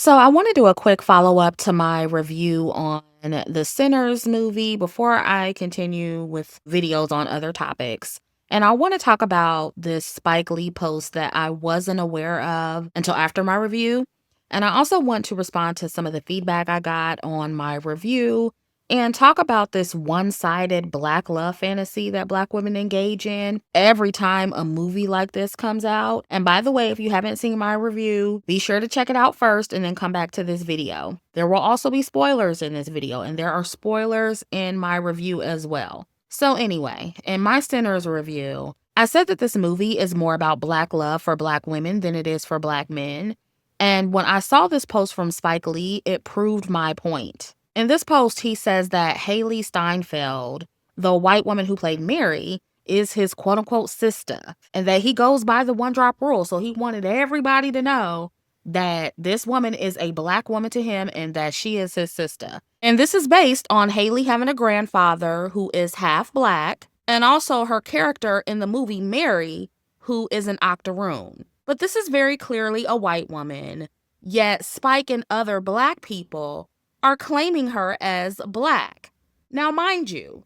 So I want to do a quick follow up to my review on the Sinners movie before I continue with videos on other topics. And I want to talk about this Spike Lee post that I wasn't aware of until after my review. And I also want to respond to some of the feedback I got on my review and talk about this one-sided black love fantasy that black women engage in every time a movie like this comes out. And by the way, if you haven't seen my review, be sure to check it out first and then come back to this video. There will also be spoilers in this video, and there are spoilers in my review as well. So anyway, in my Sinners review, I said that this movie is more about black love for black women than it is for black men. And when I saw this post from Spike Lee, it proved my point. In this post, he says that Haley Steinfeld, the white woman who played Mary, is his quote unquote sister, and that he goes by the one drop rule. So he wanted everybody to know that this woman is a black woman to him and that she is his sister. And this is based on Haley having a grandfather who is half black, and also her character in the movie Mary, who is an octoroon. But this is very clearly a white woman, yet Spike and other black people are claiming her as black. Now, mind you,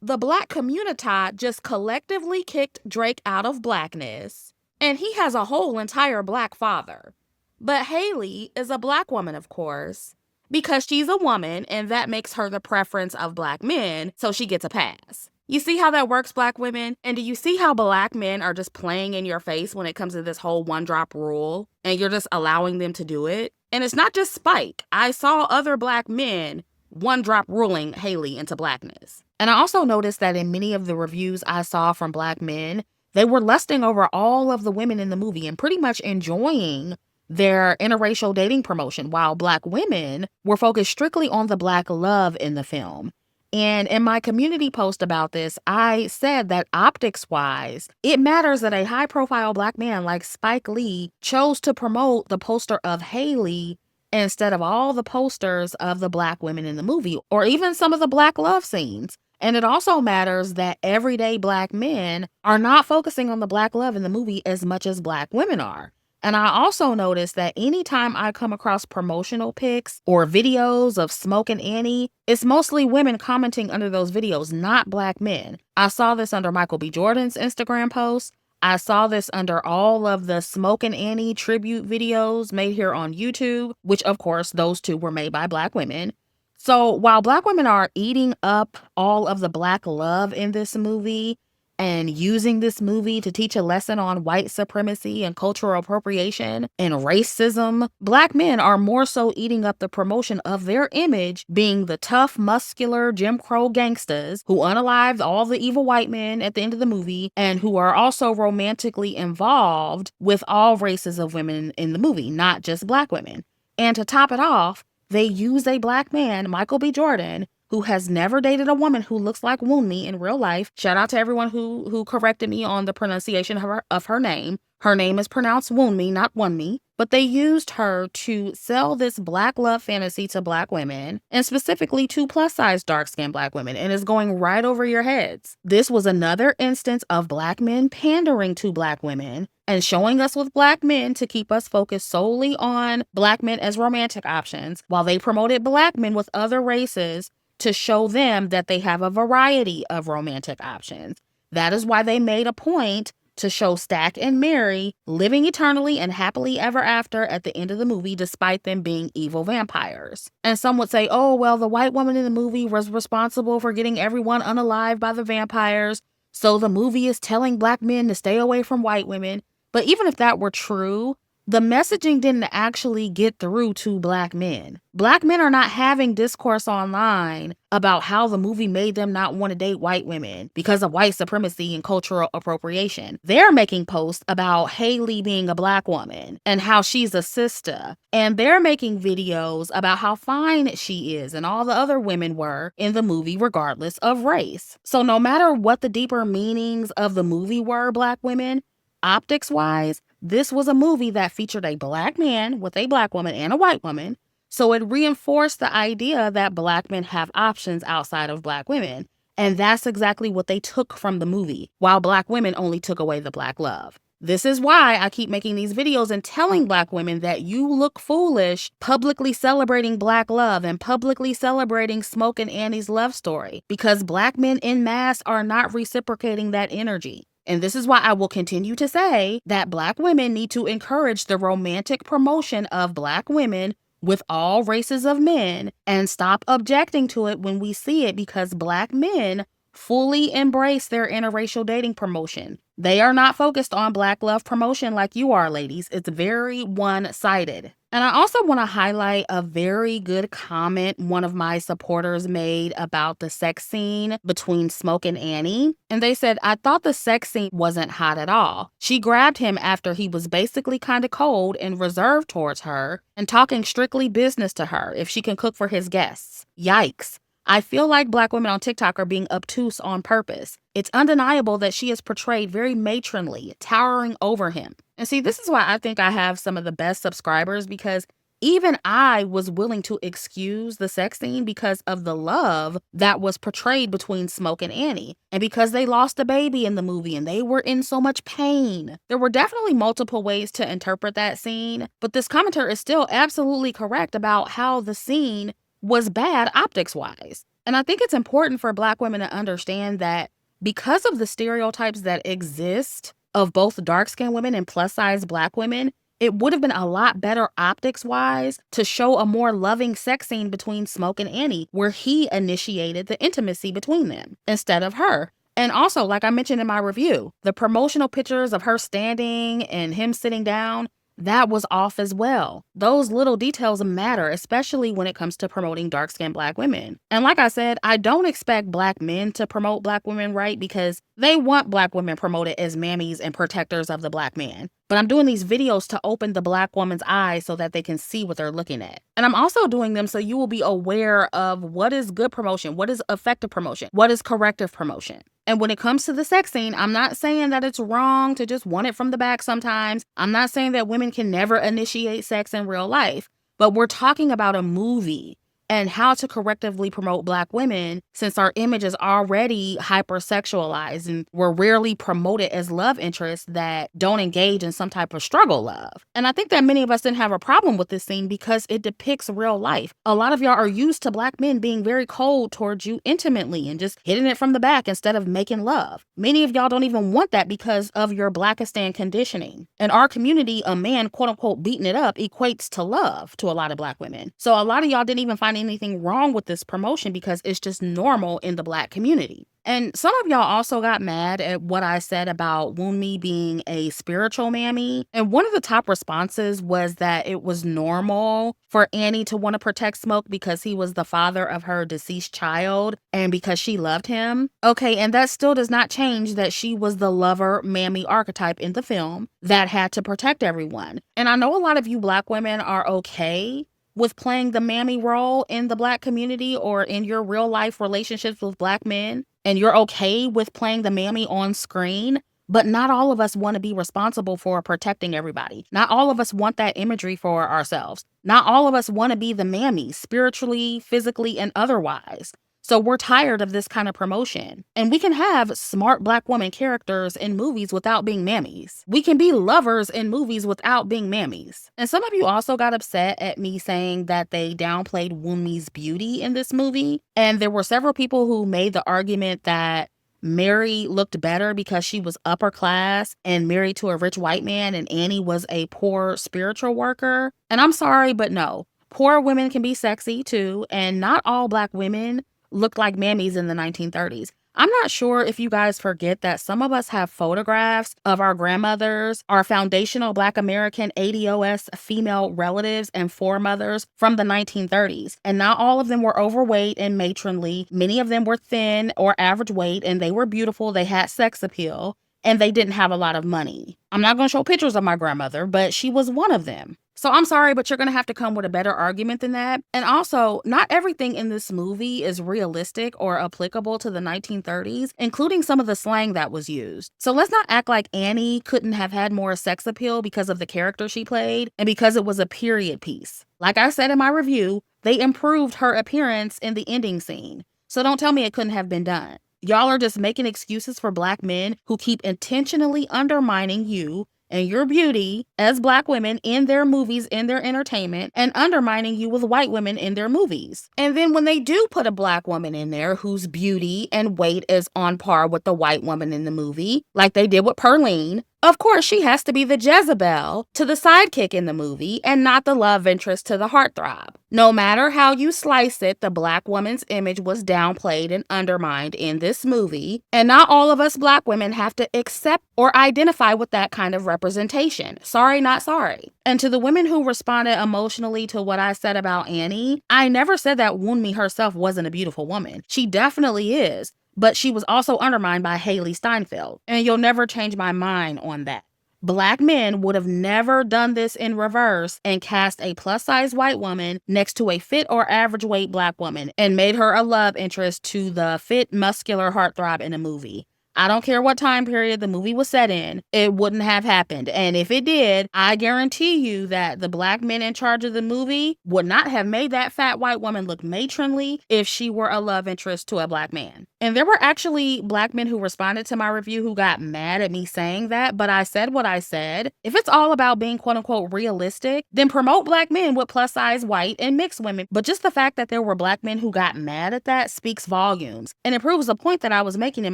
the black community just collectively kicked Drake out of blackness, and he has a whole entire black father. But Haley is a black woman, of course, because she's a woman, and that makes her the preference of black men, so she gets a pass. You see how that works, black women? And do you see how black men are just playing in your face when it comes to this whole one drop rule, and you're just allowing them to do it? And it's not just Spike. I saw other black men one drop ruling Haley into blackness. And I also noticed that in many of the reviews I saw from black men, they were lusting over all of the women in the movie and pretty much enjoying their interracial dating promotion, while black women were focused strictly on the black love in the film. And in my community post about this, I said that optics-wise, it matters that a high-profile black man like Spike Lee chose to promote the poster of Haley instead of all the posters of the black women in the movie, or even some of the black love scenes. And it also matters that everyday black men are not focusing on the black love in the movie as much as black women are. And I also noticed that anytime I come across promotional pics or videos of Smokin' Annie, it's mostly women commenting under those videos, not black men. I saw this under Michael B. Jordan's Instagram post. I saw this under all of the Smokin' Annie tribute videos made here on YouTube, which of course those two were made by black women. So while black women are eating up all of the black love in this movie, and using this movie to teach a lesson on white supremacy and cultural appropriation and racism, black men are more so eating up the promotion of their image being the tough, muscular Jim Crow gangsters who unalived all the evil white men at the end of the movie and who are also romantically involved with all races of women in the movie, not just black women. And to top it off, they use a black man, Michael B. Jordan, who has never dated a woman who looks like Woonmi in real life. Shout out to everyone who corrected me on the pronunciation of her name. Her name is pronounced Woonmi, not Wunmi. But they used her to sell this black love fantasy to black women, and specifically to plus-size dark-skinned black women, and it's going right over your heads. This was another instance of black men pandering to black women and showing us with black men to keep us focused solely on black men as romantic options, while they promoted black men with other races to show them that they have a variety of romantic options. That is why they made a point to show Stack and Mary living eternally and happily ever after at the end of the movie, despite them being evil vampires. And some would say, oh, well, the white woman in the movie was responsible for getting everyone unalived by the vampires, so the movie is telling black men to stay away from white women. But even if that were true, the messaging didn't actually get through to black men. Black men are not having discourse online about how the movie made them not want to date white women because of white supremacy and cultural appropriation. They're making posts about Haley being a black woman and how she's a sister. And they're making videos about how fine she is and all the other women were in the movie regardless of race. So no matter what the deeper meanings of the movie were, black women, optics-wise, this was a movie that featured a black man with a black woman and a white woman, so it reinforced the idea that black men have options outside of black women. And that's exactly what they took from the movie, while black women only took away the black love. This is why I keep making these videos and telling Black women that you look foolish publicly celebrating Black love and publicly celebrating Smoke and Annie's love story, because Black men en masse are not reciprocating that energy. And this is why I will continue to say that Black women need to encourage the romantic promotion of Black women with all races of men and stop objecting to it when we see it, because Black men fully embrace their interracial dating promotion. They are not focused on Black love promotion like you are, ladies. It's very one-sided. And I also want to highlight a very good comment one of my supporters made about the sex scene between Smoke and Annie. And they said, I thought the sex scene wasn't hot at all. She grabbed him after he was basically kind of cold and reserved towards her and talking strictly business to her if she can cook for his guests. Yikes. I feel like Black women on TikTok are being obtuse on purpose. It's undeniable that she is portrayed very matronly, towering over him. And see, this is why I think I have some of the best subscribers, because even I was willing to excuse the sex scene because of the love that was portrayed between Smoke and Annie. And because they lost a baby in the movie and they were in so much pain. There were definitely multiple ways to interpret that scene, but this commenter is still absolutely correct about how the scene was bad optics-wise. And I think it's important for Black women to understand that because of the stereotypes that exist of both dark-skinned women and plus-size Black women, it would have been a lot better optics-wise to show a more loving sex scene between Smoke and Annie, where he initiated the intimacy between them instead of her. And also, like I mentioned in my review, the promotional pictures of her standing and him sitting down, that was off as well. Those little details matter, especially when it comes to promoting dark-skinned Black women. And like I said, I don't expect Black men to promote Black women right, because they want Black women promoted as mammies and protectors of the Black man. But I'm doing these videos to open the Black woman's eyes so that they can see what they're looking at. And I'm also doing them so you will be aware of what is good promotion, what is effective promotion, what is corrective promotion. And when it comes to the sex scene, I'm not saying that it's wrong to just want it from the back sometimes. I'm not saying that women can never initiate sex in real life, but we're talking about a movie and how to correctively promote Black women, since our image is already hypersexualized and we're rarely promoted as love interests that don't engage in some type of struggle love. And I think that many of us didn't have a problem with this scene because it depicts real life. A lot of y'all are used to Black men being very cold towards you intimately and just hitting it from the back instead of making love. Many of y'all don't even want that because of your Blackistan conditioning. In our community, a man, quote unquote, beating it up equates to love to a lot of Black women. So a lot of y'all didn't even find anything wrong with this promotion because it's just normal in the Black community. And some of y'all also got mad at what I said about Wunmi being a spiritual mammy. And one of the top responses was that it was normal for Annie to want to protect Smoke because he was the father of her deceased child and because she loved him. Okay, and that still does not change that she was the lover mammy archetype in the film that had to protect everyone. And I know a lot of you Black women are okay with playing the mammy role in the Black community or in your real life relationships with Black men. And you're okay with playing the mammy on screen, but not all of us want to be responsible for protecting everybody. Not all of us want that imagery for ourselves. Not all of us want to be the mammy, spiritually, physically, and otherwise. So we're tired of this kind of promotion. And we can have smart Black woman characters in movies without being mammies. We can be lovers in movies without being mammies. And some of you also got upset at me saying that they downplayed Wunmi's beauty in this movie. And there were several people who made the argument that Mary looked better because she was upper class and married to a rich white man, and Annie was a poor spiritual worker. And I'm sorry, but no. Poor women can be sexy too, and not all Black women looked like mammies in the 1930s. I'm not sure if you guys forget that some of us have photographs of our grandmothers, our foundational Black American ADOS female relatives and foremothers from the 1930s. And not all of them were overweight and matronly. Many of them were thin or average weight, and they were beautiful. They had sex appeal, and they didn't have a lot of money. I'm not going to show pictures of my grandmother, but she was one of them. So I'm sorry, but you're going to have to come with a better argument than that. And also, not everything in this movie is realistic or applicable to the 1930s, including some of the slang that was used. So let's not act like Annie couldn't have had more sex appeal because of the character she played and because it was a period piece. Like I said in my review, they improved her appearance in the ending scene. So don't tell me it couldn't have been done. Y'all are just making excuses for Black men who keep intentionally undermining you and your beauty as Black women in their movies, in their entertainment, and undermining you with white women in their movies. And then when they do put a Black woman in there whose beauty and weight is on par with the white woman in the movie, like they did with Perlene, of course, she has to be the Jezebel to the sidekick in the movie and not the love interest to the heartthrob. No matter how you slice it, the Black woman's image was downplayed and undermined in this movie, and not all of us Black women have to accept or identify with that kind of representation. Sorry, not sorry. And to the women who responded emotionally to what I said about Annie, I never said that Wunmi herself wasn't a beautiful woman. She definitely is. But she was also undermined by Haley Steinfeld. And you'll never change my mind on that. Black men would have never done this in reverse and cast a plus-size white woman next to a fit or average weight Black woman and made her a love interest to the fit, muscular heartthrob in a movie. I don't care what time period the movie was set in, it wouldn't have happened. And if it did, I guarantee you that the Black men in charge of the movie would not have made that fat white woman look matronly if she were a love interest to a Black man. And there were actually Black men who responded to my review who got mad at me saying that, but I said what I said. If it's all about being quote unquote realistic, then promote Black men with plus size white and mixed women. But just the fact that there were Black men who got mad at that speaks volumes. And it proves the point that I was making in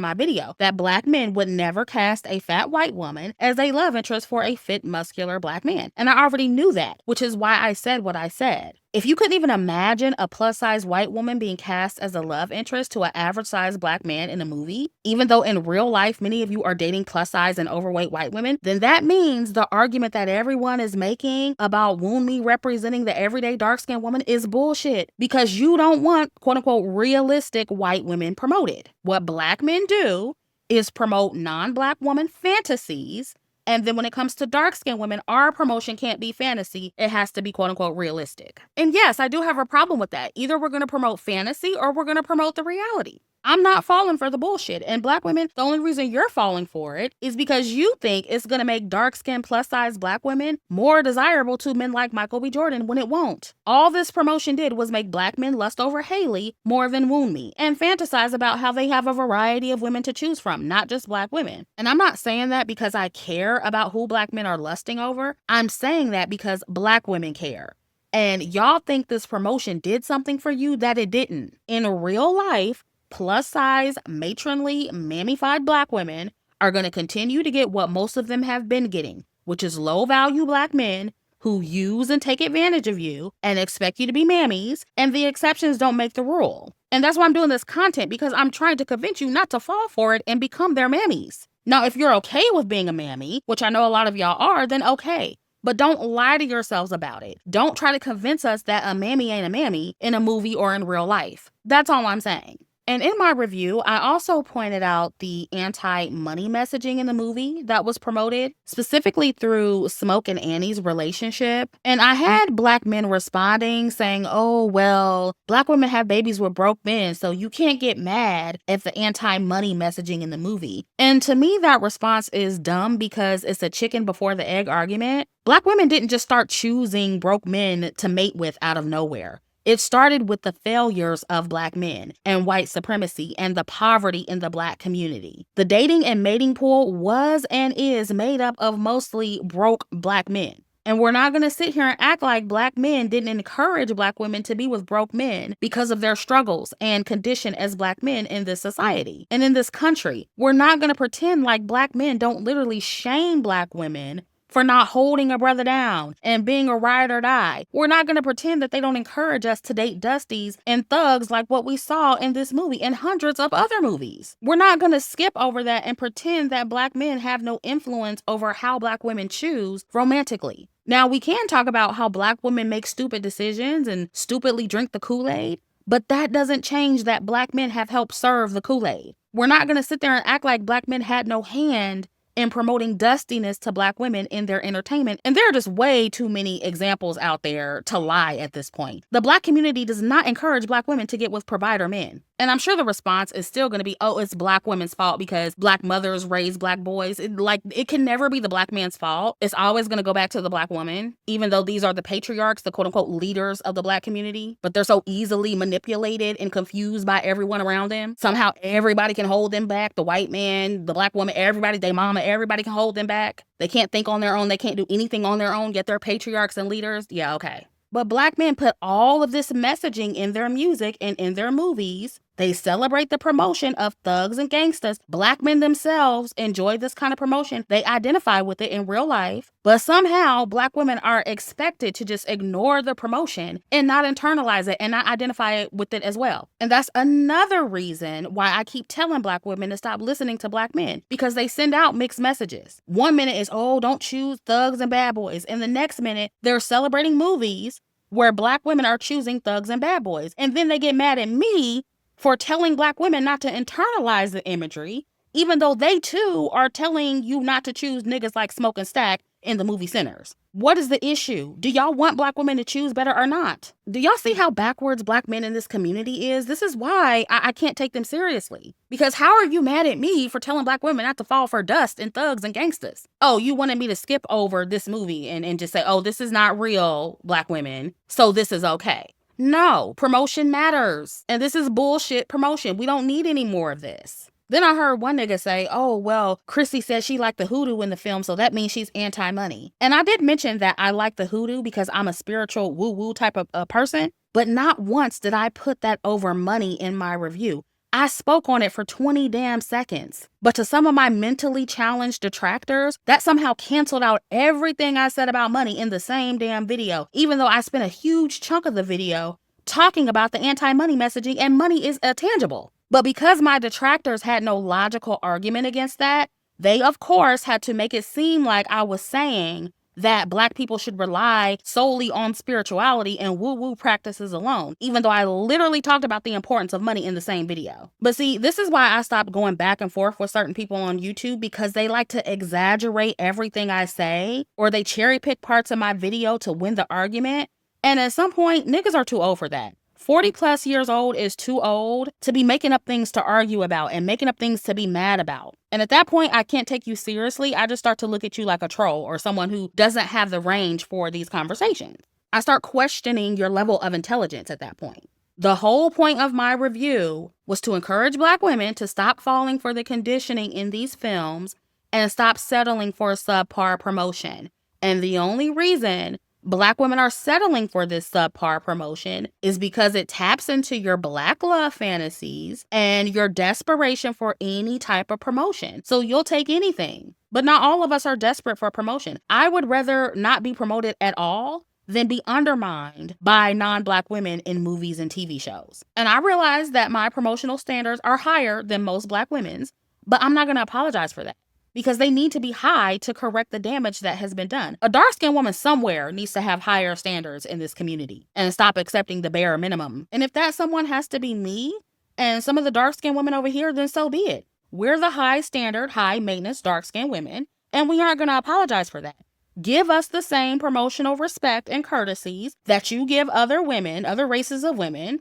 my video, that Black men would never cast a fat white woman as a love interest for a fit, muscular Black man. And I already knew that, which is why I said what I said. If you couldn't even imagine a plus-size white woman being cast as a love interest to an average-sized Black man in a movie, even though in real life many of you are dating plus-size and overweight white women, then that means the argument that everyone is making about Wunmi representing the everyday dark-skinned woman is bullshit, because you don't want quote-unquote realistic white women promoted. What Black men do is promote non-Black woman fantasies. And then when it comes to dark-skinned women, our promotion can't be fantasy. It has to be quote-unquote realistic. And yes, I do have a problem with that. Either we're going to promote fantasy or we're going to promote the reality. I'm not falling for the bullshit. And Black women, the only reason you're falling for it is because you think it's going to make dark-skinned plus-size Black women more desirable to men like Michael B. Jordan when it won't. All this promotion did was make Black men lust over Haley more than Wunmi and fantasize about how they have a variety of women to choose from, not just Black women. And I'm not saying that because I care about who Black men are lusting over. I'm saying that because Black women care. And y'all think this promotion did something for you that it didn't. In real life, plus-size, matronly, mammified Black women are going to continue to get what most of them have been getting, which is low-value Black men who use and take advantage of you and expect you to be mammies, and the exceptions don't make the rule. And that's why I'm doing this content, because I'm trying to convince you not to fall for it and become their mammies. Now, if you're okay with being a mammy, which I know a lot of y'all are, then okay. But don't lie to yourselves about it. Don't try to convince us that a mammy ain't a mammy in a movie or in real life. That's all I'm saying. And in my review, I also pointed out the anti-money messaging in the movie that was promoted, specifically through Smoke and Annie's relationship. And I had Black men responding saying, oh, well, Black women have babies with broke men, so you can't get mad at the anti-money messaging in the movie. And to me, that response is dumb because it's a chicken before the egg argument. Black women didn't just start choosing broke men to mate with out of nowhere. It started with the failures of Black men and white supremacy and the poverty in the Black community. The dating and mating pool was and is made up of mostly broke Black men. And we're not going to sit here and act like Black men didn't encourage Black women to be with broke men because of their struggles and condition as Black men in this society and in this country. We're not going to pretend like Black men don't literally shame Black women for not holding a brother down and being a ride or die. We're not going to pretend that they don't encourage us to date dusties and thugs like what we saw in this movie and hundreds of other movies. We're not going to skip over that and pretend that Black men have no influence over how Black women choose romantically. Now, we can talk about how Black women make stupid decisions and stupidly drink the Kool-Aid, but that doesn't change that Black men have helped serve the Kool-Aid. We're not going to sit there and act like Black men had no hand in promoting dustiness to Black women in their entertainment. And there are just way too many examples out there to lie at this point. The Black community does not encourage Black women to get with provider men. And I'm sure the response is still going to be, oh, it's black women's fault because black mothers raise black boys. It can never be the black man's fault. It's always going to go back to the black woman, even though these are the patriarchs, the quote unquote leaders of the black community. But they're so easily manipulated and confused by everyone around them. Somehow everybody can hold them back. The white man, the black woman, everybody, their mama, everybody can hold them back. They can't think on their own. They can't do anything on their own, yet they're patriarchs and leaders. Yeah, okay. But black men put all of this messaging in their music and in their movies. They celebrate the promotion of thugs and gangsters. Black men themselves enjoy this kind of promotion. They identify with it in real life. But somehow, black women are expected to just ignore the promotion and not internalize it and not identify with it as well. And that's another reason why I keep telling black women to stop listening to black men, because they send out mixed messages. One minute is, oh, don't choose thugs and bad boys. And the next minute, they're celebrating movies where black women are choosing thugs and bad boys. And then they get mad at me for telling black women not to internalize the imagery, even though they too are telling you not to choose niggas like Smoke and Stack in the movie Sinners. What is the issue? Do y'all want black women to choose better or not? Do y'all see how backwards black men in this community is? This is why I can't take them seriously. Because how are you mad at me for telling black women not to fall for dust and thugs and gangsters? Oh, you wanted me to skip over this movie and just say, oh, this is not real black women, so this is okay. No, promotion matters. And this is bullshit promotion. We don't need any more of this. Then I heard one nigga say, oh, well, Chrissy said she liked the hoodoo in the film, so that means she's anti-money. And I did mention that I like the hoodoo because I'm a spiritual woo-woo type of person, but not once did I put that over money in my review. I spoke on it for 20 damn seconds. But to some of my mentally challenged detractors, that somehow canceled out everything I said about money in the same damn video, even though I spent a huge chunk of the video talking about the anti-money messaging, and money is tangible. But because my detractors had no logical argument against that, they, of course, had to make it seem like I was saying that black people should rely solely on spirituality and woo-woo practices alone, even though I literally talked about the importance of money in the same video. But see, this is why I stopped going back and forth with certain people on YouTube, because they like to exaggerate everything I say, or they cherry pick parts of my video to win the argument. And at some point, niggas are too old for that. 40 plus years old is too old to be making up things to argue about and making up things to be mad about. And at that point, I can't take you seriously. I just start to look at you like a troll or someone who doesn't have the range for these conversations. I start questioning your level of intelligence at that point. The whole point of my review was to encourage black women to stop falling for the conditioning in these films and stop settling for subpar promotion. And the only reason black women are settling for this subpar promotion is because it taps into your black love fantasies and your desperation for any type of promotion. So you'll take anything. But not all of us are desperate for promotion. I would rather not be promoted at all than be undermined by non-black women in movies and TV shows. And I realize that my promotional standards are higher than most black women's, but I'm not going to apologize for that, because they need to be high to correct the damage that has been done. A dark-skinned woman somewhere needs to have higher standards in this community and stop accepting the bare minimum. And if that someone has to be me and some of the dark-skinned women over here, then so be it. We're the high standard, high maintenance, dark-skinned women, and we aren't going to apologize for that. Give us the same promotional respect and courtesies that you give other women, other races of women,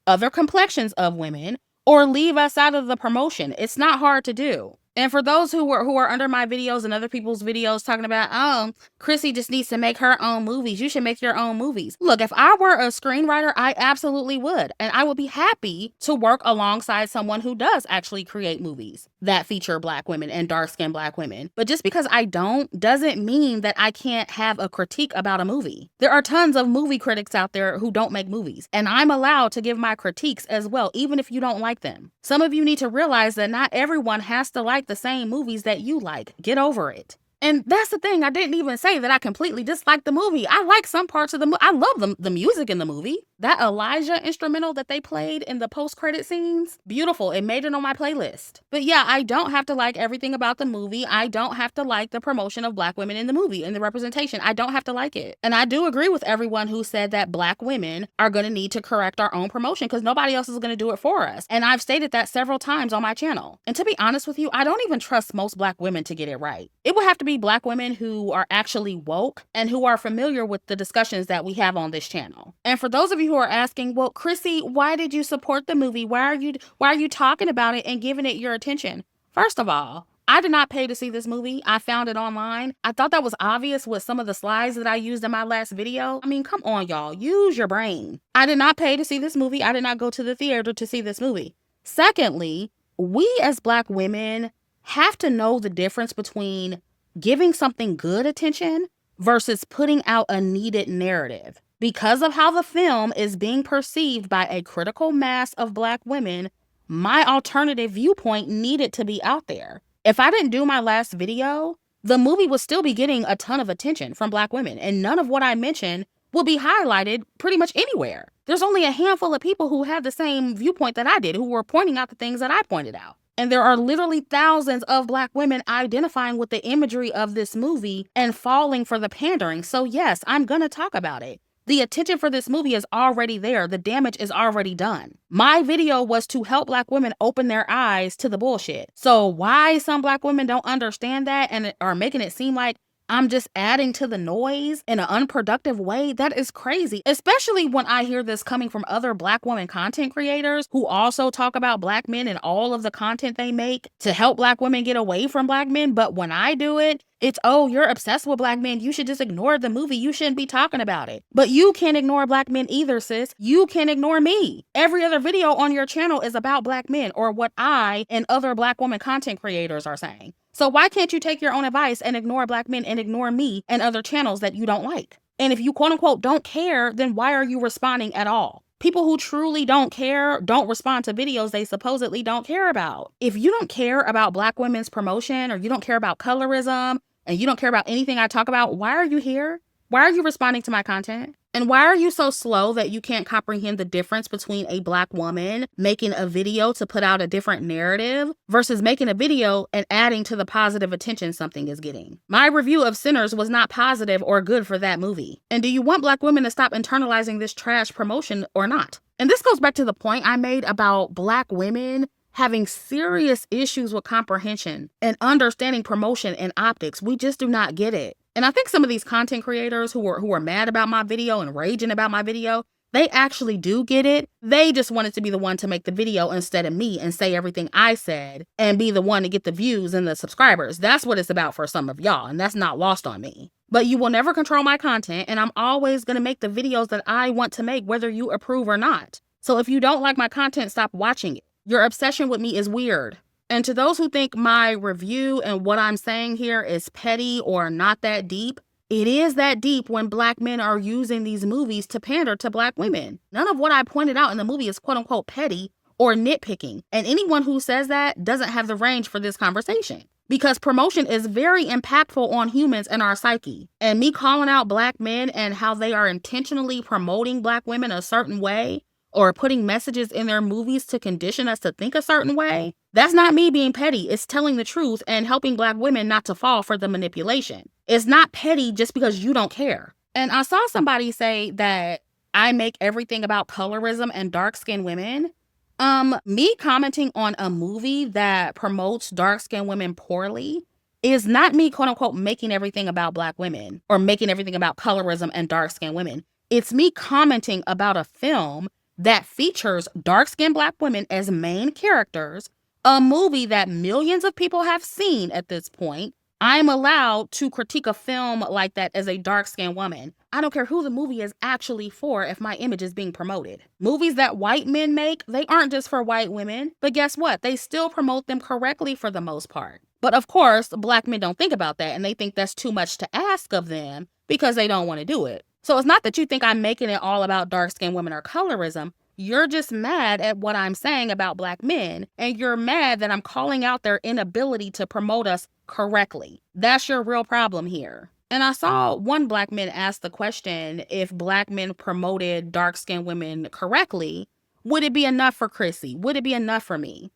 other complexions of women, or leave us out of the promotion. It's not hard to do. And for those who are under my videos and other people's videos talking about, oh, Chrissy just needs to make her own movies. You should make your own movies. Look, if I were a screenwriter, I absolutely would. And I would be happy to work alongside someone who does actually create movies that feature black women and dark-skinned black women. But just because I don't doesn't mean that I can't have a critique about a movie. There are tons of movie critics out there who don't make movies. And I'm allowed to give my critiques as well, even if you don't like them. Some of you need to realize that not everyone has to like the same movies that you like. Get over it. And that's the thing. I didn't even say that I completely dislike the movie. I like some parts of the movie. I love the music in the movie. That Elijah instrumental that they played in the post-credit scenes, beautiful. It made it on my playlist. But yeah, I don't have to like everything about the movie. I don't have to like the promotion of black women in the movie and the representation. I don't have to like it. And I do agree with everyone who said that black women are going to need to correct our own promotion because nobody else is going to do it for us. And I've stated that several times on my channel. And to be honest with you, I don't even trust most black women to get it right. It would have to be black women who are actually woke and who are familiar with the discussions that we have on this channel. And for those of you who who are asking, well, Chrissy, why did you support the movie? Why are you talking about it and giving it your attention? First of all, I did not pay to see this movie. I found it online. I thought that was obvious with some of the slides that I used in my last video. I mean, come on, y'all. Use your brain. I did not pay to see this movie. I did not go to the theater to see this movie. Secondly, we as Black women have to know the difference between giving something good attention versus putting out a needed narrative. Because of how the film is being perceived by a critical mass of Black women, my alternative viewpoint needed to be out there. If I didn't do my last video, the movie would still be getting a ton of attention from Black women, and none of what I mentioned will be highlighted pretty much anywhere. There's only a handful of people who had the same viewpoint that I did, who were pointing out the things that I pointed out. And there are literally thousands of Black women identifying with the imagery of this movie and falling for the pandering. So yes, I'm gonna talk about it. The attention for this movie is already there. The damage is already done. My video was to help Black women open their eyes to the bullshit. So why some Black women don't understand that and are making it seem like I'm just adding to the noise in an unproductive way, that is crazy. Especially when I hear this coming from other Black women content creators who also talk about Black men and all of the content they make to help Black women get away from Black men. But when I do it, it's, oh, you're obsessed with Black men. You should just ignore the movie. You shouldn't be talking about it. But you can't ignore Black men either, sis. You can't ignore me. Every other video on your channel is about Black men or what I and other Black woman content creators are saying. So why can't you take your own advice and ignore Black men and ignore me and other channels that you don't like? And if you quote unquote don't care, then why are you responding at all? People who truly don't care don't respond to videos they supposedly don't care about. If you don't care about Black women's promotion or you don't care about colorism and you don't care about anything I talk about, why are you here? Why are you responding to my content? And why are you so slow that you can't comprehend the difference between a Black woman making a video to put out a different narrative versus making a video and adding to the positive attention something is getting? My review of Sinners was not positive or good for that movie. And do you want Black women to stop internalizing this trash promotion or not? And this goes back to the point I made about Black women having serious issues with comprehension and understanding promotion and optics. We just do not get it. And I think some of these content creators who are mad about my video and raging about my video, they actually do get it. They just wanted to be the one to make the video instead of me and say everything I said and be the one to get the views and the subscribers. That's what it's about for some of y'all, and that's not lost on me. But you will never control my content, and I'm always going to make the videos that I want to make, whether you approve or not. So if you don't like my content, stop watching it. Your obsession with me is weird. And to those who think my review and what I'm saying here is petty or not that deep, it is that deep when Black men are using these movies to pander to Black women. None of what I pointed out in the movie is quote unquote petty or nitpicking. And anyone who says that doesn't have the range for this conversation. Because promotion is very impactful on humans and our psyche. And me calling out Black men and how they are intentionally promoting Black women a certain way or putting messages in their movies to condition us to think a certain way, that's not me being petty. It's telling the truth and helping Black women not to fall for the manipulation. It's not petty just because you don't care. And I saw somebody say that I make everything about colorism and dark-skinned women. Me commenting on a movie that promotes dark-skinned women poorly is not me, quote unquote, making everything about Black women or making everything about colorism and dark-skinned women. It's me commenting about a film that features dark-skinned Black women as main characters, a movie that millions of people have seen at this point. I'm allowed to critique a film like that as a dark-skinned woman. I don't care who the movie is actually for if my image is being promoted. Movies that white men make, they aren't just for white women, but guess what? They still promote them correctly for the most part. But of course, Black men don't think about that, and they think that's too much to ask of them because they don't want to do it. So it's not that you think I'm making it all about dark-skinned women or colorism. You're just mad at what I'm saying about Black men, and you're mad that I'm calling out their inability to promote us correctly. That's your real problem here. And I saw one Black man ask the question, if Black men promoted dark-skinned women correctly, would it be enough for Chrissy? Would it be enough for me?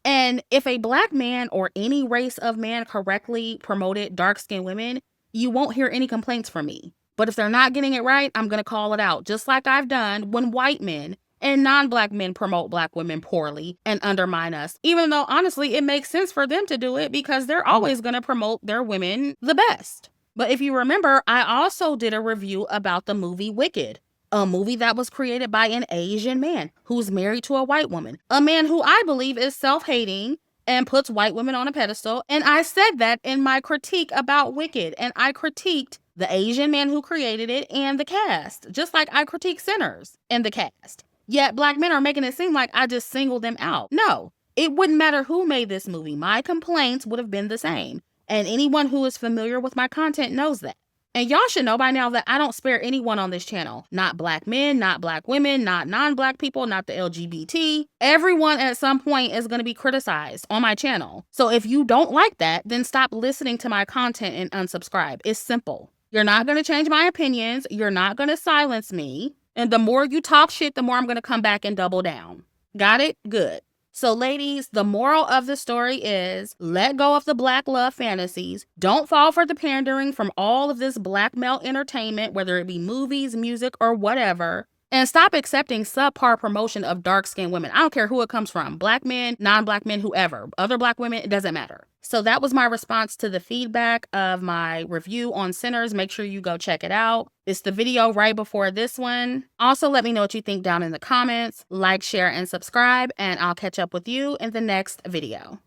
And if a Black man or any race of man correctly promoted dark-skinned women, you won't hear any complaints from me. But if they're not getting it right, I'm going to call it out, just like I've done when white men and non-Black men promote Black women poorly and undermine us, even though honestly it makes sense for them to do it because they're always going to promote their women the best. But if you remember, I also did a review about the movie Wicked, A movie that was created by an Asian man who's married to a white woman. A man who I believe is self-hating and puts white women on a pedestal. And I said that in my critique about Wicked. And I critiqued the Asian man who created it and the cast, just like I critique Sinners and the cast. Yet black men are making it seem like I just singled them out. No, it wouldn't matter who made this movie. My complaints would have been the same. And anyone who is familiar with my content knows that. And y'all should know by now that I don't spare anyone on this channel. Not black men, not black women, not non-black people, not the LGBT. Everyone at some point is going to be criticized on my channel. So if you don't like that, then stop listening to my content and unsubscribe. It's simple. You're not going to change my opinions. You're not going to silence me. And the more you talk shit, the more I'm going to come back and double down. Got it? Good. So ladies, the moral of the story is let go of the black love fantasies. Don't fall for the pandering from all of this black male entertainment, whether it be movies, music, or whatever. And stop accepting subpar promotion of dark-skinned women. I don't care who it comes from. Black men, non-black men, whoever. Other black women, it doesn't matter. So that was my response to the feedback of my review on Sinners. Make sure you go check it out. It's the video right before this one. Also, let me know what you think down in the comments. Like, share, and subscribe, and I'll catch up with you in the next video.